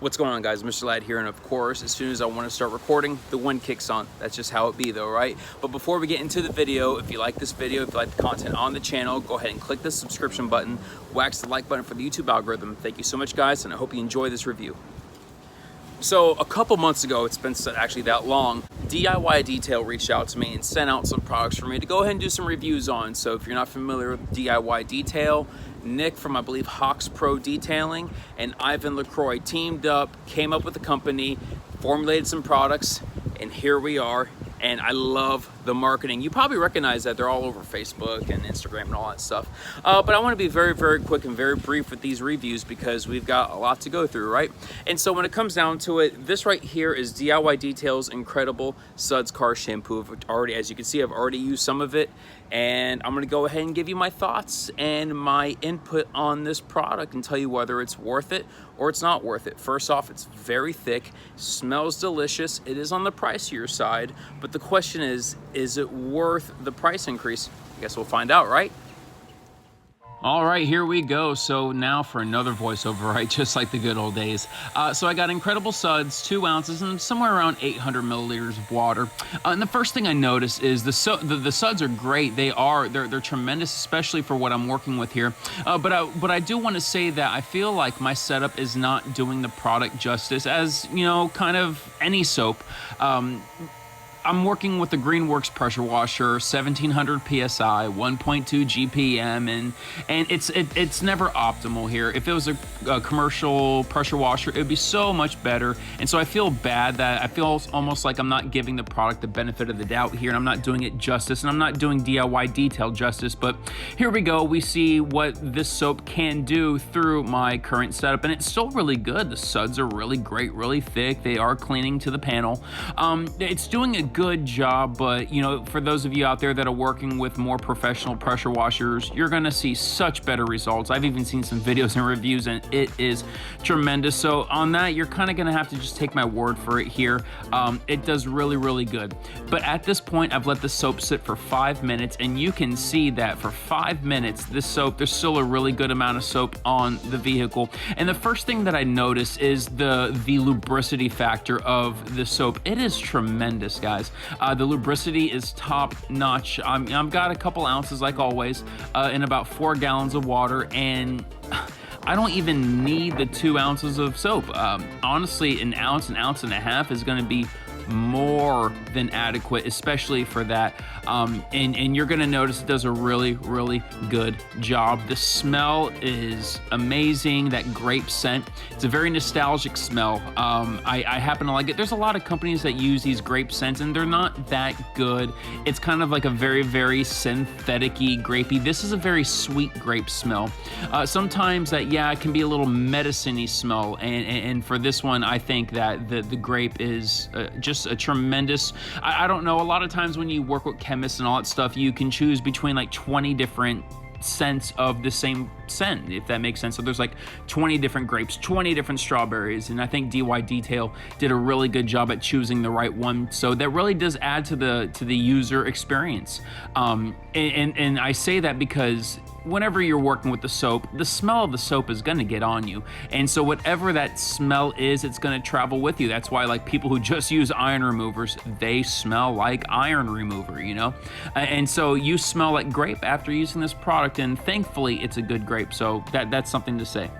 What's going on, guys? Mr. Ladd here, and of course, as soon as I want to start recording, the wind kicks on. That's just how it be though, right? But before we get into the video, if you like this video, if you like the content on the channel, go ahead and click the subscription button, wax the like button for the YouTube algorithm. Thank you so much, guys, and I hope you enjoy this review. So a couple months ago, it's been actually that long, DIY Detail reached out to me and sent out some products for me to go ahead and do some reviews on. So if you're not familiar with DIY Detail, Nick from, I believe, Hawks Pro Detailing and Ivan LaCroix teamed up, came up with a company, formulated some products, and here we are. And I love the marketing. You probably recognize that they're all over Facebook and Instagram and all that stuff. But I want to be very, very quick and very brief with these reviews because we've got a lot to go through, right? And so when it comes down to it, this right here is DIY Detail's Incredible Suds Car Shampoo. As you can see, I've already used some of it. And I'm gonna go ahead and give you my thoughts and my input on this product and tell you whether it's worth it or it's not worth it. First off, it's very thick, smells delicious. It is on the pricier side, but the question is it worth the price increase? I guess we'll find out, right? All right, here we go. So now for another voiceover, right? Just like the good old days. So I got Incredible Suds, 2 ounces, and somewhere around 800 milliliters of water. And the first thing I noticed is the suds are great. They're tremendous, especially for what I'm working with here. But I do want to say that I feel like my setup is not doing the product justice, as you know, kind of any soap. I'm working with the Greenworks pressure washer, 1700 psi, 1.2 GPM, and it's never optimal here. If it was a commercial pressure washer, it would be so much better. And so I feel bad that I feel almost like I'm not giving the product the benefit of the doubt here, and I'm not doing it justice, and I'm not doing DIY Detail justice. But here we go. We see what this soap can do through my current setup, and it's still really good. The suds are really great, really thick. They are cleaning to the panel. It's doing a good job, but you know, for those of you out there that are working with more professional pressure washers, you're gonna see such better results. I've even seen some videos and reviews, and it is tremendous. So on that, you're kind of gonna have to just take my word for it here. It does really, really good. But at this point, I've let the soap sit for 5 minutes, and you can see that for 5 minutes, this soap, there's still a really good amount of soap on the vehicle. And the first thing that I notice is the lubricity factor of the soap. It is tremendous, guys. The lubricity is top notch. I've got a couple ounces, like always, in about 4 gallons of water, and I don't even need the 2 ounces of soap. Honestly, an ounce and a half is going to be more than adequate, especially for that. And you're gonna notice it does a really, really good job. The smell is amazing. That grape scent, it's a very nostalgic smell. I happen to like it. There's a lot of companies that use these grape scents, and they're not that good. It's kind of like a very, very synthetic-y, grapey. This is a very sweet grape smell. Sometimes that, yeah, it can be a little medicine-y smell, and for this one, I think that the grape is just a tremendous, I don't know, a lot of times when you work with chemists and all that stuff, you can choose between like 20 different scents of the same scent, if that makes sense. So there's like 20 different grapes, 20 different strawberries, and I think DIY Detail did a really good job at choosing the right one. So that really does add to the user experience. And I say that because whenever you're working with the soap, the smell of the soap is going to get on you. And so whatever that smell is, it's going to travel with you. That's why, like, people who just use iron removers, they smell like iron remover, you know? And so you smell like grape after using this product, and thankfully it's a good grape. So that's something to say.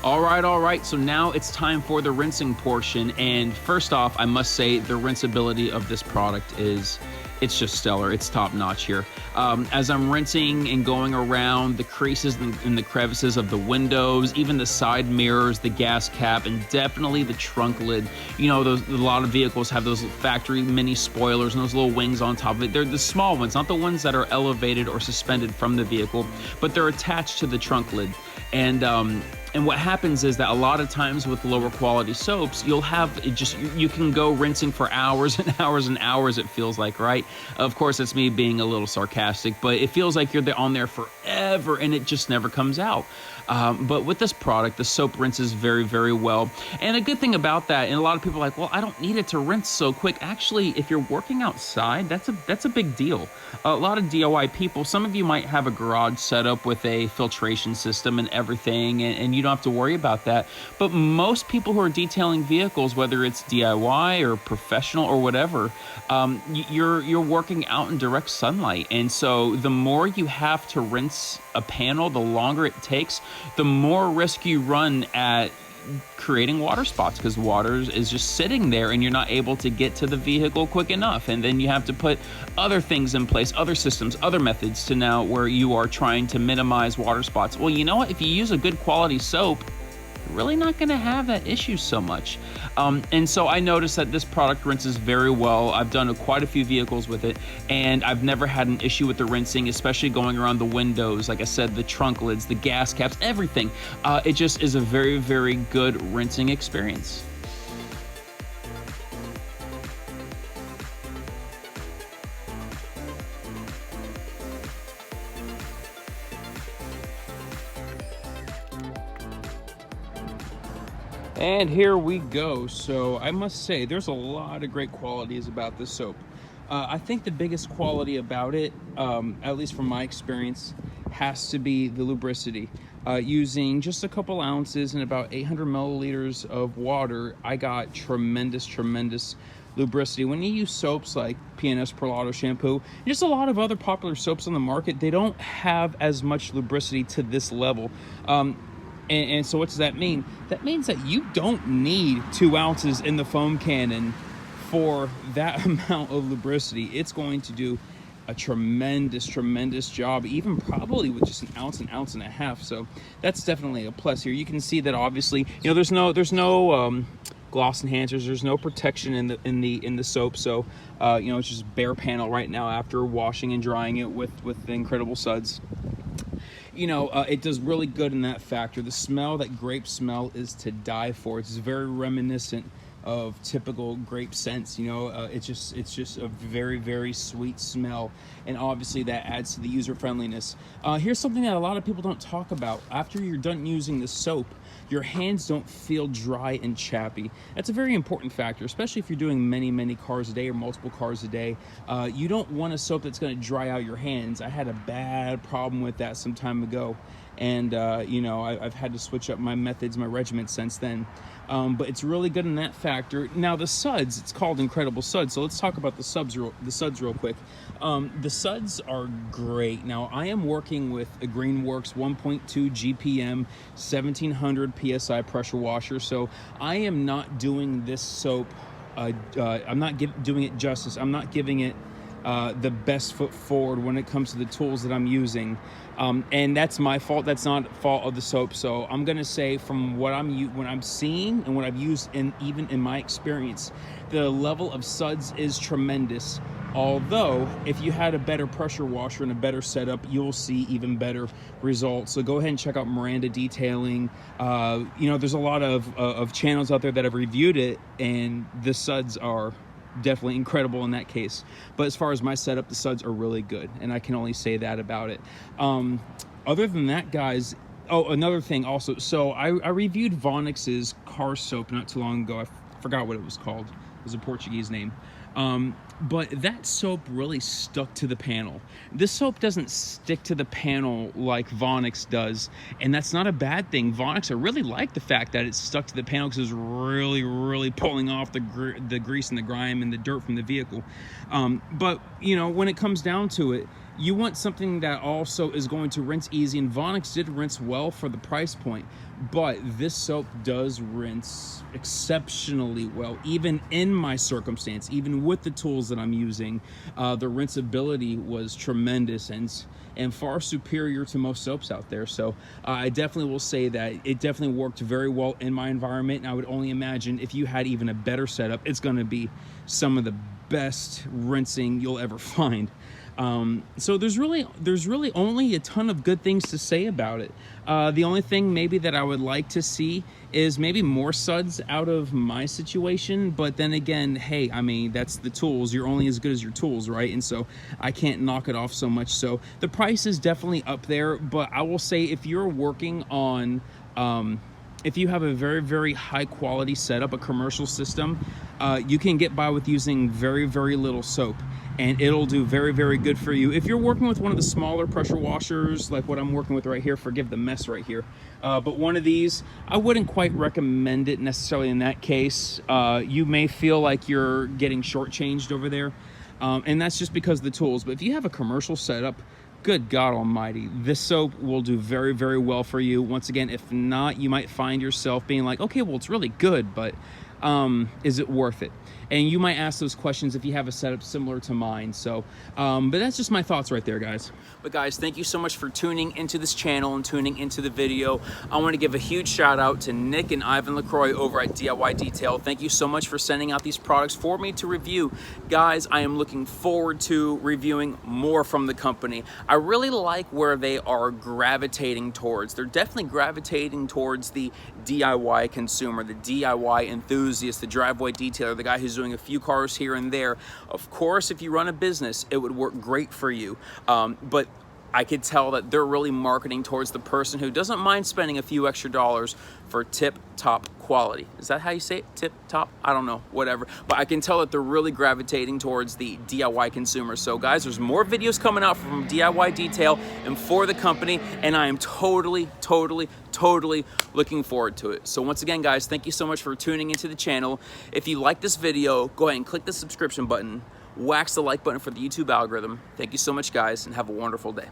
All right, so now it's time for the rinsing portion. And first off, I must say the rinsability of this product is it's just stellar. It's top notch here. As I'm rinsing and going around the creases and the crevices of the windows, even the side mirrors, the gas cap, and definitely the trunk lid. You know, a lot of vehicles have those factory mini spoilers and those little wings on top of it. They're the small ones, not the ones that are elevated or suspended from the vehicle, but they're attached to the trunk lid. And what happens is that a lot of times with lower quality soaps, you'll have it just, you can go rinsing for hours and hours and hours, it feels like, right? Of course, it's me being a little sarcastic, but it feels like you're on there forever and it just never comes out. But with this product, the soap rinses very, very well. And a good thing about that, and a lot of people are like, well, I don't need it to rinse so quick. Actually, if you're working outside, that's a big deal. A lot of DIY people, some of you might have a garage set up with a filtration system and everything, and you don't have to worry about that. But most people who are detailing vehicles, whether it's DIY or professional or whatever, you're working out in direct sunlight. And so the more you have to rinse a panel, the longer it takes, the more risk you run at creating water spots, because water is just sitting there and you're not able to get to the vehicle quick enough. And then you have to put other things in place, other systems, other methods to now where you are trying to minimize water spots. Well, you know what? If you use a good quality soap, you're really not going to have that issue so much. And so I noticed that this product rinses very well. I've done quite a few vehicles with it, and I've never had an issue with the rinsing, especially going around the windows. Like I said, the trunk lids, the gas caps, everything. It just is a very, very good rinsing experience. And here we go. So I must say, there's a lot of great qualities about this soap. I think the biggest quality about it, at least from my experience, has to be the lubricity. Using just a couple ounces and about 800 milliliters of water, I got tremendous lubricity. When you use soaps like P&S Perlato shampoo, just a lot of other popular soaps on the market, they don't have as much lubricity to this level. And so what does that mean? That means that you don't need 2 ounces in the foam cannon for that amount of lubricity. It's going to do a tremendous job, even probably with just an ounce and a half. So that's definitely a plus here. You can see that obviously, you know, there's no gloss enhancers, there's no protection in the soap. So you know, it's just bare panel right now after washing and drying it with the Incredible Suds. You know, it does really good in that factor. The smell, that grape smell, is to die for. It's very reminiscent of typical grape scents. You know, it's just a very sweet smell, and obviously that adds to the user friendliness. Here's something that a lot of people don't talk about. After you're done using the soap, your hands don't feel dry and chappy. That's a very important factor, especially if you're doing many cars a day or multiple cars a day. You don't want a soap that's going to dry out your hands. I had a bad problem with that some time ago, and you know, I've had to switch up my methods, my regimen since then. But it's really good in that factor. Now the Suds, it's called Incredible Suds, so let's talk about the Suds real quick. The Suds are great. Now I am working with a Greenworks 1.2 GPM 1700 PSI pressure washer, so I am not doing this soap, I'm not doing it justice. I'm not giving it the best foot forward when it comes to the tools that I'm using. And that's my fault. That's not fault of the soap. So I'm gonna say, from what I'm seeing and what I've used, even in my experience, the level of Suds is tremendous. Although, if you had a better pressure washer and a better setup, you'll see even better results. So go ahead and check out Miranda Detailing. You know, there's a lot of channels out there that have reviewed it, and the Suds are definitely incredible in that case. But as far as my setup, the Suds are really good, and I can only say that about it. Other than that, guys, oh, another thing also. So I reviewed Vonix's car soap not too long ago. I forgot what it was called. It was a Portuguese name. But that soap really stuck to the panel. This soap doesn't stick to the panel like Vonix does, and that's not a bad thing. Vonix, I really like the fact that it's stuck to the panel, because it's really pulling off the grease and the grime and the dirt from the vehicle. But you know, when it comes down to it, you want something that also is going to rinse easy, and Vonix did rinse well for the price point, but this soap does rinse exceptionally well, even in my circumstance, even with the tools that I'm using. The rinsability was tremendous and far superior to most soaps out there. So I definitely will say that it definitely worked very well in my environment, and I would only imagine if you had even a better setup, it's going to be some of the best rinsing you'll ever find. So there's really only a ton of good things to say about it. The only thing maybe that I would like to see is maybe more suds out of my situation, but then again, hey, I mean, that's the tools. You're only as good as your tools, right? And so I can't knock it off so much. So the price is definitely up there, but I will say if you're working on if you have a very, very high quality setup, a commercial system, you can get by with using very, very little soap, and it'll do very, very good for you. If you're working with one of the smaller pressure washers, like what I'm working with right here, forgive the mess right here, but one of these, I wouldn't quite recommend it necessarily in that case. You may feel like you're getting shortchanged over there, and that's just because of the tools. But if you have a commercial setup, good God almighty, this soap will do very, very well for you. Once again, if not, you might find yourself being like, okay, well, it's really good, but is it worth it? And you might ask those questions if you have a setup similar to mine. So, but that's just my thoughts right there, guys. But guys, thank you so much for tuning into this channel and tuning into the video. I want to give a huge shout out to Nick and Ivan LaCroix over at DIY Detail. Thank you so much for sending out these products for me to review. Guys, I am looking forward to reviewing more from the company. I really like where they are gravitating towards. They're definitely gravitating towards the DIY consumer, the DIY enthusiast, the driveway detailer, the guy who's doing a few cars here and there. Of course, if you run a business, it would work great for you. But I could tell that they're really marketing towards the person who doesn't mind spending a few extra dollars for tip-top quality. Is that how you say it? Tip-top? I don't know, whatever. But I can tell that they're really gravitating towards the DIY consumer. So guys, there's more videos coming out from DIY Detail and for the company, and I am totally looking forward to it. So once again, guys, thank you so much for tuning into the channel. If you like this video, go ahead and click the subscription button. Wax the like button for the YouTube algorithm. Thank you so much, guys, and have a wonderful day.